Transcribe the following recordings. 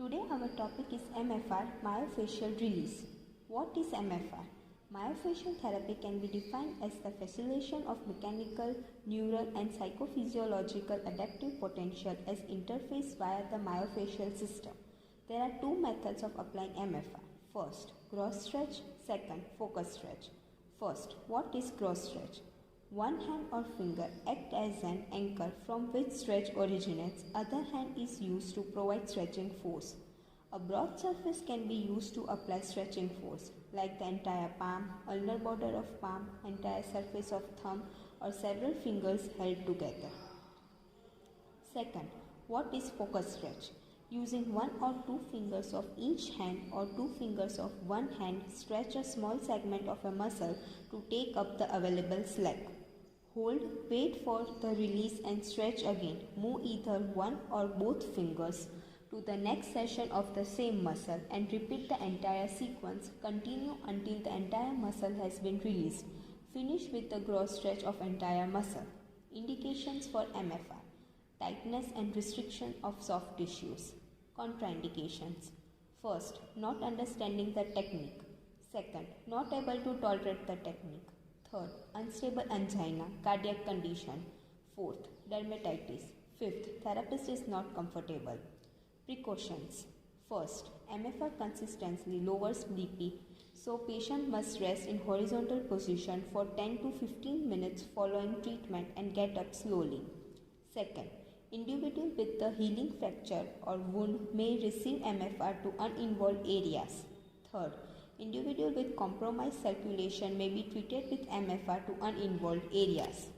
Today our topic is MFR, myofascial release. What is MFR? Myofascial therapy can be defined as the facilitation of mechanical, neural and psychophysiological adaptive potential as interface via the myofascial system. There are two methods of applying MFR. First, gross stretch. Second, focus stretch. First, what is gross stretch? One hand or finger act as an anchor from which stretch originates. Other hand is used to provide stretching force. A broad surface can be used to apply stretching force, like the entire palm, ulnar border of palm, entire surface of thumb, or several fingers held together. Second, what is focus stretch? Using one or two fingers of each hand or two fingers of one hand, stretch a small segment of a muscle to take up the available slack. Hold, wait for the release and stretch again. Move either one or both fingers to the next section of the same muscle and repeat the entire sequence. Continue until the entire muscle has been released. Finish with the gross stretch of entire muscle. Indications for MFR: tightness and restriction of soft tissues. Contraindications: first, not understanding the technique. Second, not able to tolerate the technique. Third, unstable angina, cardiac condition. Fourth, dermatitis. Fifth, therapist is not comfortable. Precautions: first, MFR consistently lowers BP, so patient must rest in horizontal position for 10 to 15 minutes following treatment and get up slowly. Second, individual with the healing fracture or wound may receive MFR to uninvolved areas. Third, individual with compromised circulation may be treated with MFR to uninvolved areas.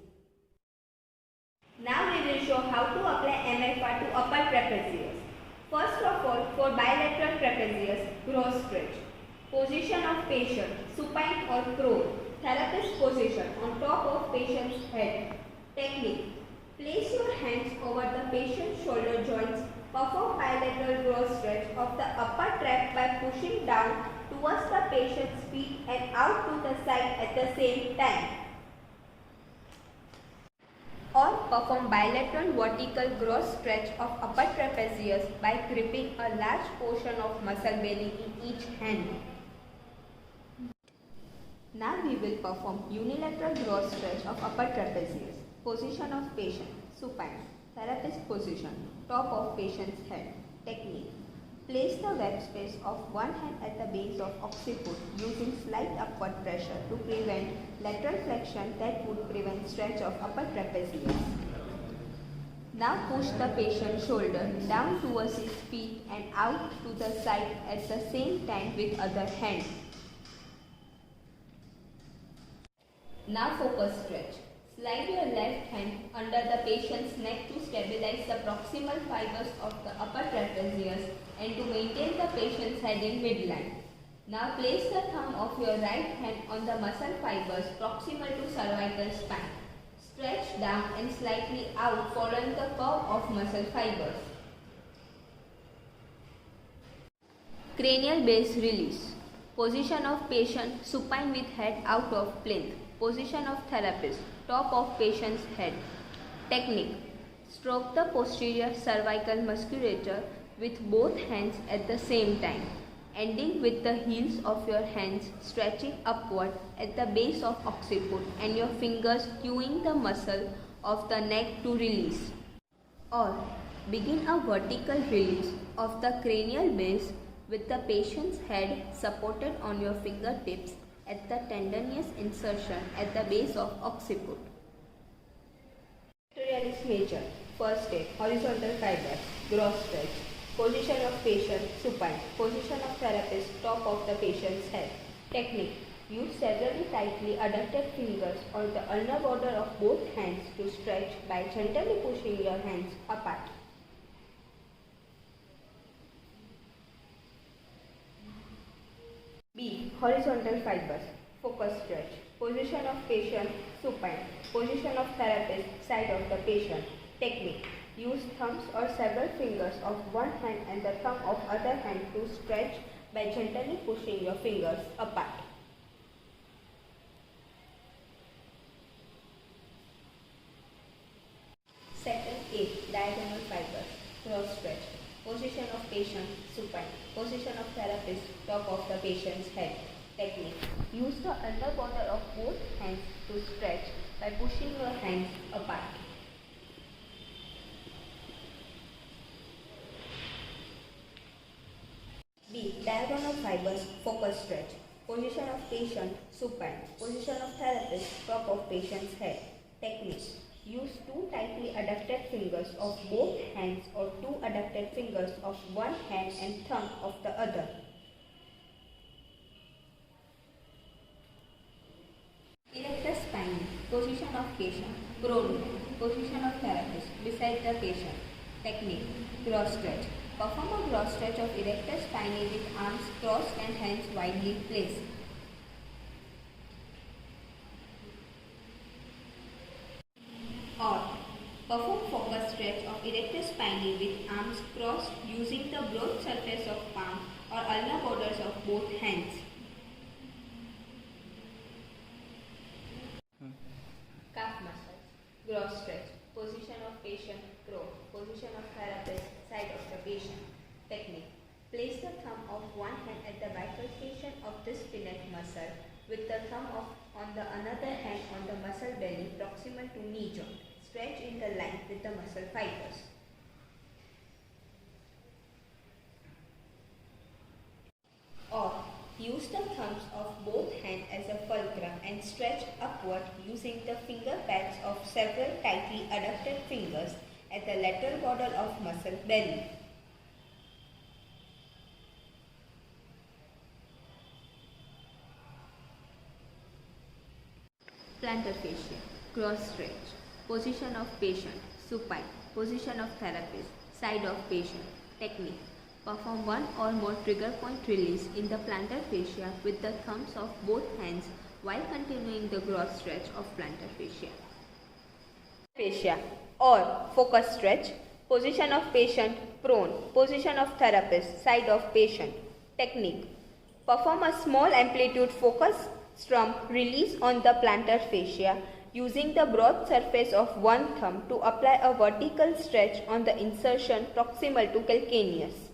Now we will show how to apply MFR to upper trapezius. First of all, for bilateral trapezius, gross stretch. Position of patient, supine or prone. Therapist position on top of patient's head. Technique: place your hands over the patient's shoulder joints. Perform bilateral gross stretch of the upper trap by pushing down towards the patient's feet and out to the side at the same time. Or perform bilateral vertical gross stretch of upper trapezius by gripping a large portion of muscle belly in each hand. Now we will perform unilateral gross stretch of upper trapezius. Position of patient, supine. Therapist position, top of patient's head. Technique: place the web space of one hand at the base of occiput using slight upward pressure to prevent lateral flexion that would prevent stretch of upper trapezius. Now push the patient's shoulder down towards his feet and out to the side at the same time with other hand. Now focus stretch. Slide your left hand under the patient's neck to stabilize the proximal fibers of the upper trapezius and to maintain the patient's head in midline. Now place the thumb of your right hand on the muscle fibers proximal to cervical spine. Stretch down and slightly out following the curve of muscle fibers. Cranial base release. Position of patient, supine with head out of plinth. Position of therapist, top of patient's head. Technique: stroke the posterior cervical musculature with both hands at the same time, ending with the heels of your hands stretching upward at the base of occiput and your fingers cueing the muscle of the neck to release. Or begin a vertical release of the cranial base with the patient's head supported on your fingertips at the tendinous insertion at the base of occiput. Pectoralis major. First step, horizontal fibers, gross stretch. Position of patient, supine. Position of therapist, top of the patient's head. Technique: use severally tightly adducted fingers on the ulnar border of both hands to stretch by gently pushing your hands apart. B. Horizontal fibers. Focus stretch. Position of patient, supine. Position of therapist, side of the patient. Technique: use thumbs or several fingers of one hand and the thumb of other hand to stretch by gently pushing your fingers apart. Second A. Diagonal fibers. Gross stretch. Position of patient, supine. Position of therapist, top of the patient's head. Technique. Use the under border of both hands to stretch by pushing your hands apart. B. Diagonal fibers, focus stretch. Position of patient, supine. Position of therapist, top of patient's head. Technique. Use two tightly adducted fingers of both hands or two adducted fingers of one hand and thumb of the other. Erector spinae. Position of patient, prone. Position of therapist, beside the patient. Technique. Cross stretch. Perform a cross stretch of erector spinae with arms crossed and hands widely placed. Or perform focus stretch of erector spinae with arms crossed using the broad surface of palm or ulnar borders of both hands. Calf muscles. Gross stretch. Position of patient, crow. Position of therapist, side of the patient. Technique. Place the thumb of one hand at the bifurcation of this spinous muscle with the thumb on the another hand on the muscle belly proximal to knee joint. Stretch in the line with the muscle fibers. Or use the thumbs of both hands as a fulcrum and stretch upward using the finger pads of several tightly adducted fingers at the lateral border of muscle belly. Plantar fascia. Cross stretch. Position of patient, supine. Position of therapist, side of patient. Technique. Perform one or more trigger point release in the plantar fascia with the thumbs of both hands while continuing the gross stretch of plantar fascia. Fascia or focus stretch. Position of patient, prone. Position of therapist, side of patient. Technique. Perform a small amplitude focus strum release on the plantar fascia using the broad surface of one thumb to apply a vertical stretch on the insertion proximal to calcaneus.